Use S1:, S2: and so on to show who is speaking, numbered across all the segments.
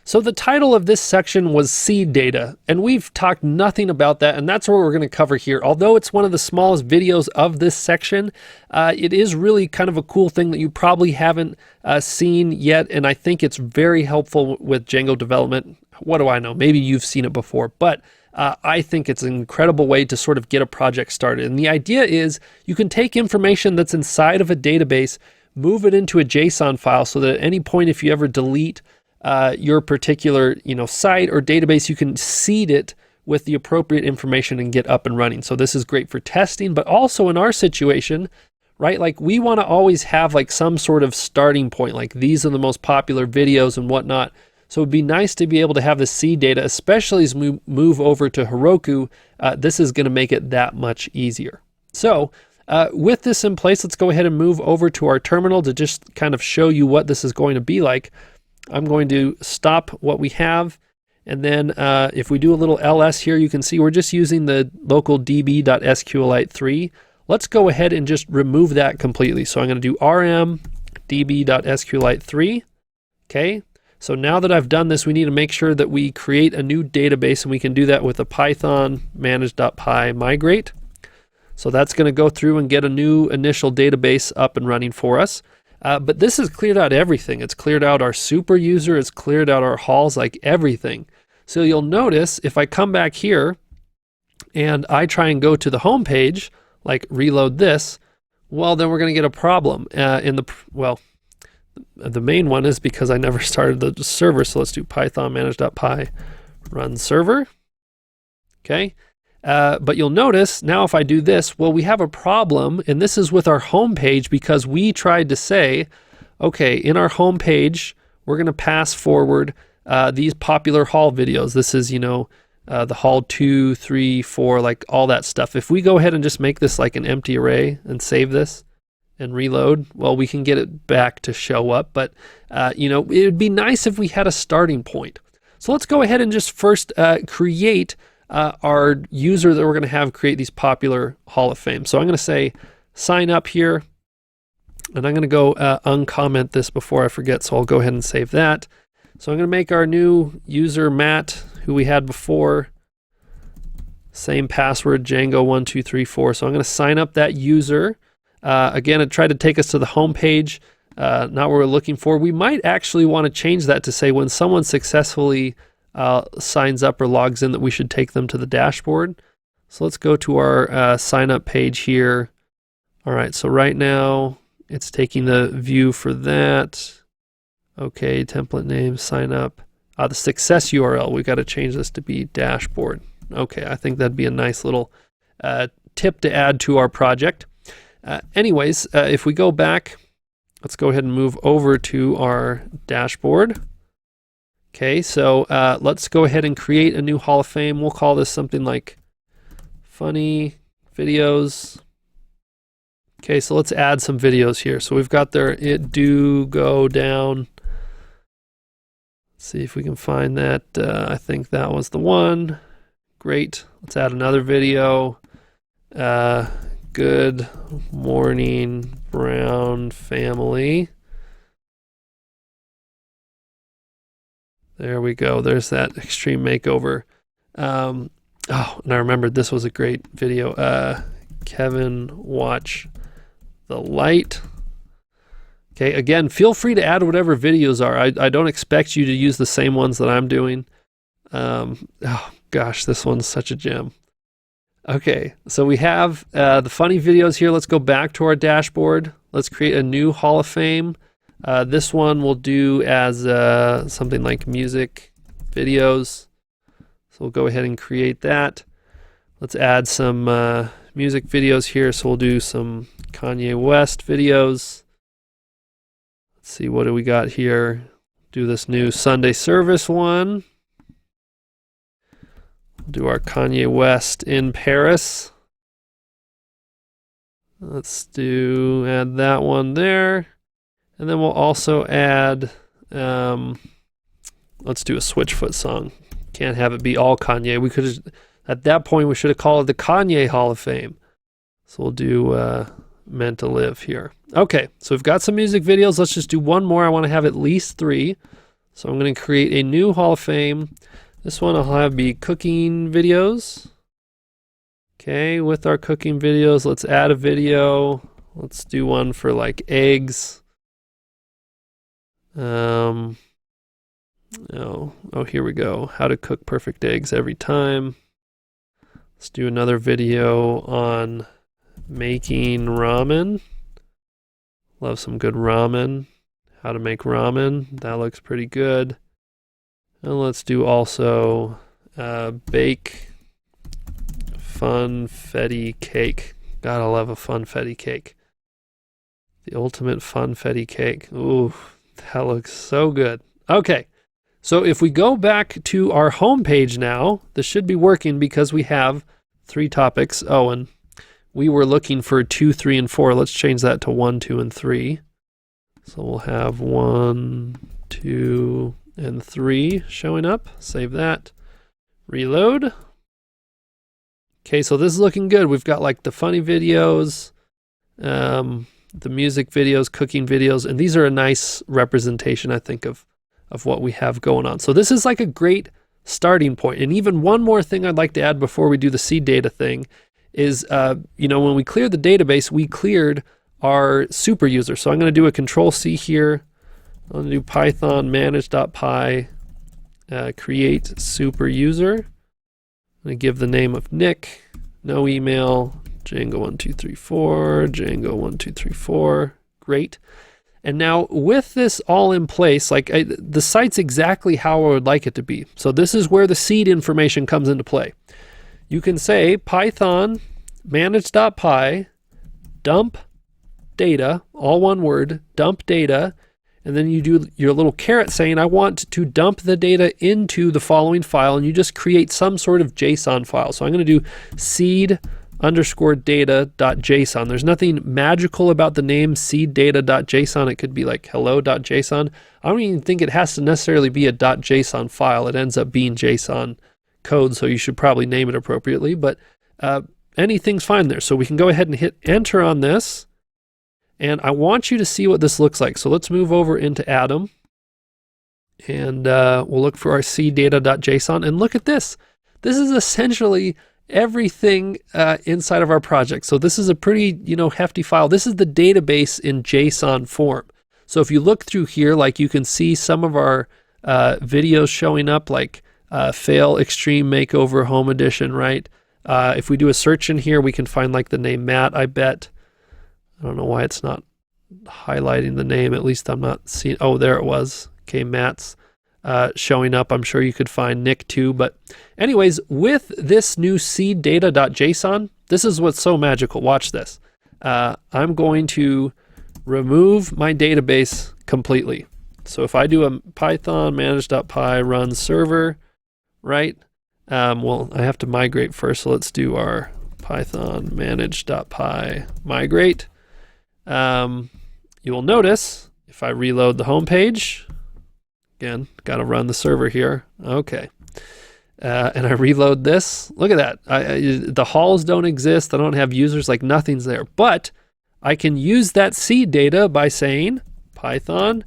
S1: So the title of this section was seed data, and we've talked nothing about that, and that's what we're going to cover here. Although it's one of the smallest videos of this section, it is really kind of a cool thing that you probably haven't seen yet, and I think it's very helpful with Django development. What do I know? Maybe you've seen it before, but I think it's an incredible way to sort of get a project started. And the idea is you can take information that's inside of a database, move it into a JSON file so that at any point if you ever delete your particular site or database, you can seed it with the appropriate information and get up and running. So this is great for testing, but also in our situation, right? Like we want to always have like some sort of starting point, like these are the most popular videos and whatnot. So it'd be nice to be able to have the seed data, especially as we move over to Heroku. This is going to make it that much easier. So with this in place, let's go ahead and move over to our terminal to just kind of show you what this is going to be like. I'm going to stop what we have, and then if we do a little ls here, you can see we're just using the local db.sqlite3. Let's go ahead and just remove that completely. So I'm going to do rm db.sqlite3. Okay, so now that I've done this, we need to make sure that we create a new database, and we can do that with a python manage.py migrate. So that's going to go through and get a new initial database up and running for us. But this has cleared out everything. It's cleared out our super user. It's cleared out our halls, like everything. So you'll notice if I come back here and I try and go to the home page, like reload this, well, then we're going to get a problem. The main one is because I never started the server. So let's do python manage.py run server. Okay. But you'll notice now if I do this, well, we have a problem, and this is with our home page because we tried to say, okay, in our home page, we're going to pass forward these popular haul videos. This is, the haul 2, 3, 4, like all that stuff. If we go ahead and just make this like an empty array and save this and reload, well, we can get it back to show up. But, it would be nice if we had a starting point. So let's go ahead and just first create our user that we're going to have create these popular Hall of Fame. So I'm going to say sign up here, and I'm going to go uncomment this before I forget. So I'll go ahead and save that. So I'm going to make our new user Matt, who we had before, same password, Django1234. So I'm going to sign up that user. Again, it tried to take us to the home page, not what we're looking for. We might actually want to change that to say when someone successfully signs up or logs in that we should take them to the dashboard. So let's go to our sign up page here. All right, so right now it's taking the view for that. Okay, template name, sign up. The success URL, we've got to change this to be dashboard. Okay, I think that'd be a nice little tip to add to our project. Anyways, if we go back, let's go ahead and move over to our dashboard. Okay, so let's go ahead and create a new Hall of Fame. We'll call this something like funny videos. Okay, so let's add some videos here. So we've got there, it do go down. Let's see if we can find that. I think that was the one. Great. Let's add another video. Good morning, Brown family. There we go. There's that extreme makeover. And I remembered this was a great video. Kevin, watch the light. Okay, again, feel free to add whatever videos are. I don't expect you to use the same ones that I'm doing. Oh gosh, this one's such a gem. Okay, so we have the funny videos here. Let's go back to our dashboard. Let's create a new Hall of Fame. This one we'll do as something like music videos. So we'll go ahead and create that. Let's add some music videos here. So we'll do some Kanye West videos. Let's see, what do we got here? Do this new Sunday service one. Do our Kanye West in Paris. Let's add that one there. And then we'll also add, let's do a Switchfoot song. Can't have it be all Kanye. We could, at that point, we should have called it the Kanye Hall of Fame. So we'll do Meant to Live here. Okay, so we've got some music videos. Let's just do one more. I want to have at least 3. So I'm going to create a new Hall of Fame. This one I'll have be cooking videos. Okay, with our cooking videos, let's add a video. Let's do one for like eggs. Oh, here we go. How to cook perfect eggs every time. Let's do another video on making ramen. Love some good ramen. How to make ramen. That looks pretty good. And let's do also bake funfetti cake. Gotta love a funfetti cake. The ultimate funfetti cake. Ooh, that looks so good. Okay, so if we go back to our home page now, this should be working because we have 3 topics. Oh, and we were looking for 2, 3, and 4. Let's change that to 1, 2, and 3. So we'll have 1, 2, and 3 showing up. Save that. Reload. Okay, so this is looking good. We've got like the funny videos, the music videos, cooking videos, and these are a nice representation, I think, of what we have going on. So this is like a great starting point. And even one more thing I'd like to add before we do the seed data thing is, when we cleared the database, we cleared our super user. So I'm going to do a Control-C here. I'm going to do Python manage.py, create super user. I'm going to give the name of Nick, no email, Django1234, Django1234. Great. And now with this all in place, the site's exactly how I would like it to be. So this is where the seed information comes into play. You can say Python manage.py dump data, all one word, dump data, and then you do your little caret saying, I want to dump the data into the following file, and you just create some sort of JSON file. So I'm going to do seed_data.json. There's nothing magical about the name seeddata.json. It could be like hello.json. I don't even think it has to necessarily be a .json file. It ends up being JSON code, so you should probably name it appropriately, but anything's fine there. So we can go ahead and hit enter on this. And I want you to see what this looks like. So let's move over into Atom. And we'll look for our seeddata.json. And look at this. This is essentially everything inside of our project. So this is a pretty, hefty file. This is the database in JSON form. So if you look through here, you can see some of our videos showing up, like Fail Extreme Makeover Home Edition, right? If we do a search in here, we can find the name Matt, I bet. I don't know why it's not highlighting the name. At least I'm not seeing. Oh, there it was. Okay, Matt's showing up. I'm sure you could find Nick too. But anyways, with this new seeddata.json, this is what's so magical. Watch this. I'm going to remove my database completely. So if I do a Python manage.py run server, right? Well, I have to migrate first. So let's do our Python manage.py migrate. You will notice if I reload the home page, again, got to run the server here. Okay. And I reload this. Look at that. The halls don't exist. I don't have users, nothing's there. But I can use that seed data by saying Python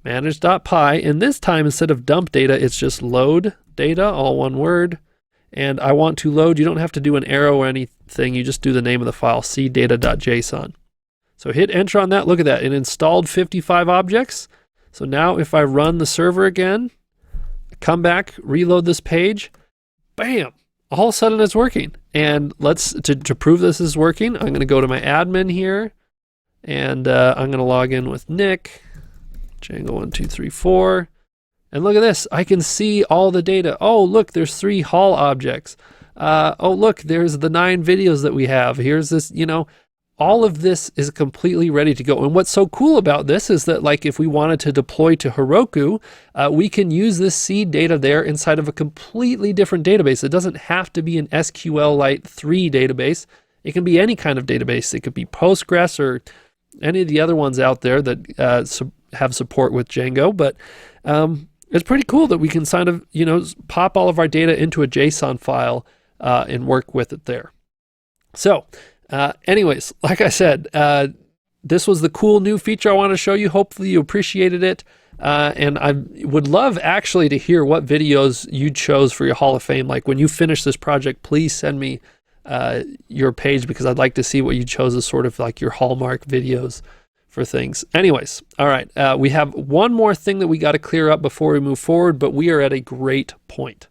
S1: manage.py. And this time, instead of dump data, it's just load data, all one word. And I want to load. You don't have to do an arrow or anything. You just do the name of the file, seeddata.json. So hit enter on that. Look at that. It installed 55 objects. So now if I run the server again, come back, reload this page, bam, all of a sudden it's working. And to prove this is working, I'm going to go to my admin here, and I'm going to log in with Nick, Django1234. And look at this. I can see all the data. Oh, look, there's 3 hall objects. Oh, look, there's the 9 videos that we have. Here's this, all of this is completely ready to go. And what's so cool about this is that if we wanted to deploy to Heroku, we can use this seed data there inside of a completely different database. It doesn't have to be an SQLite 3 database. It can be any kind of database. It could be Postgres or any of the other ones out there that have support with Django. But it's pretty cool that we can pop all of our data into a JSON file and work with it there. So anyways, like I said, this was the cool new feature I want to show you. Hopefully you appreciated it. And I would love actually to hear what videos you chose for your Hall of Fame. Like when you finish this project, please send me your page, because I'd like to see what you chose as sort of like your hallmark videos for things. Anyways, all right, we have one more thing that we got to clear up before we move forward, but we are at a great point.